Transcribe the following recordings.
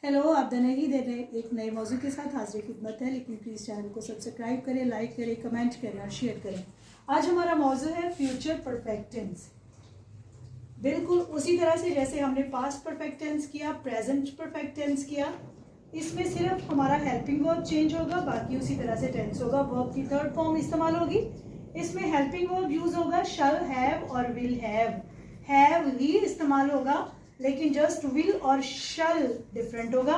Hello, आप दोनों ही दे रहे एक नए मौजू के साथ हाजिर खिदमत है। लेकिन प्लीज़ चैनल को सब्सक्राइब करें, लाइक करें, कमेंट करें और शेयर करें। आज हमारा मौजू है फ्यूचर परफेक्ट टेंस। बिल्कुल उसी तरह से जैसे हमने पास्ट परफेक्ट टेंस किया, प्रेजेंट परफेक्ट टेंस किया, इसमें सिर्फ हमारा हेल्पिंग वर्ब चेंज होगा, बाकी उसी तरह से टेंस होगा। वर्ब की थर्ड फॉर्म इस्तेमाल होगी। इसमें हेल्पिंग वर्ब यूज होगा शल, हैव और विल हैव। हैव ही इस्तेमाल होगा, लेकिन जस्ट विल और शल डिफरेंट होगा।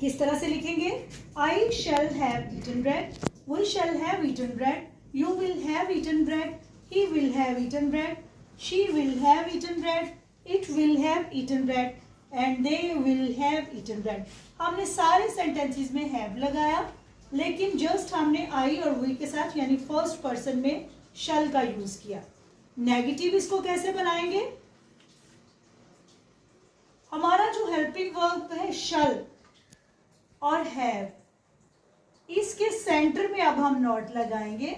किस तरह से लिखेंगे? I shall have eaten bread, we shall have eaten bread, you will have eaten bread, he will have eaten bread, she will have eaten bread, it will have eaten bread and they will have eaten bread. हमने सारे sentences में have लगाया, लेकिन just हमने आई और we के साथ यानी फर्स्ट पर्सन में शल का यूज किया। नेगेटिव इसको कैसे बनाएंगे? हमारा जो हेल्पिंग वर्ब है शल और हैव, इसके सेंटर में अब हम नॉट लगाएंगे।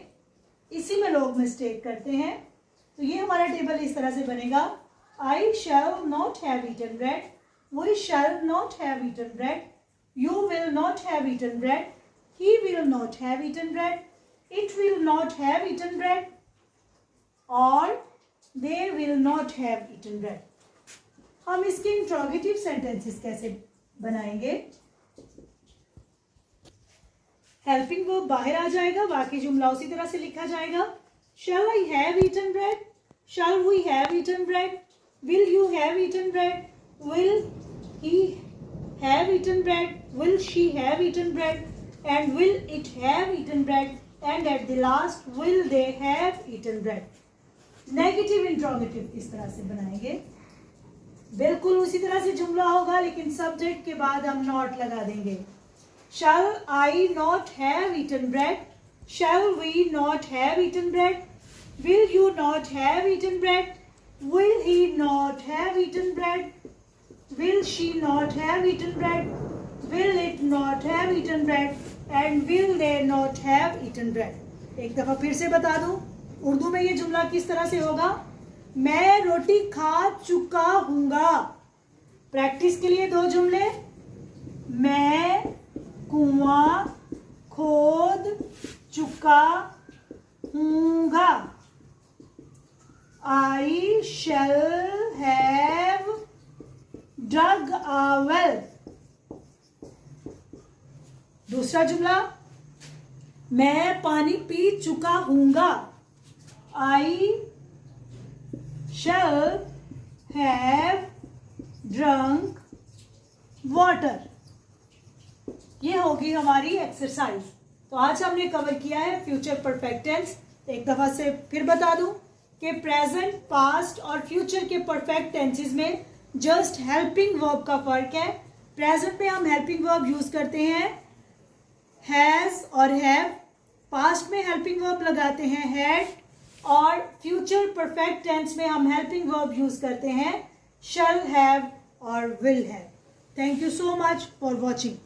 इसी में लोग मिस्टेक करते हैं। तो ये हमारा टेबल इस तरह से बनेगा। I shall not have eaten bread, we shall not have eaten bread, you will not have eaten bread, he will not have eaten bread, it will not have eaten bread और they will not have eaten bread. हम इसके interrogative sentences कैसे बनाएंगे? Helping verb बाहर आ जाएगा, बाकी जुमला उसी तरह से लिखा जाएगा। Shall I have eaten bread, shall we have eaten bread, will you have eaten bread, will he have eaten bread, will she have eaten bread and will it have eaten bread and at the last will they have eaten bread. Negative interrogative इस तरह से बनाएंगे। बिल्कुल उसी तरह से जुमला होगा, लेकिन सब्जेक्ट के बाद हम नॉट लगा देंगे। Shall I not have eaten bread, shall we not have eaten bread, will you not have eaten bread, will he not have eaten bread, will she not have eaten bread, will it not have eaten bread and will they not have eaten bread. एक दफा फिर से बता दूं, उर्दू में ये जुमला किस तरह से होगा? मैं रोटी खा चुका हूँगा। प्रैक्टिस के लिए दो जुमले। मैं कुआं खोद चुका हूँगा। आई shall have dug a well. दूसरा जुमला, मैं पानी पी चुका हूँगा। आई shall have drunk water। ये होगी हमारी एक्सरसाइज। तो आज हमने कवर किया है फ्यूचर परफेक्ट टेंस। एक दफा से फिर बता दूं कि प्रेजेंट, पास्ट और फ्यूचर के परफेक्ट टेंसेस में जस्ट हेल्पिंग वर्ब का फर्क है। प्रेजेंट में हम हेल्पिंग वर्ब यूज करते हैं हैज और हैव, पास्ट में हेल्पिंग वर्ब लगाते हैं हैड और फ्यूचर परफेक्ट टेंस में हम हेल्पिंग वर्ब यूज करते हैं शैल हैव और will have. Thank you so much for watching.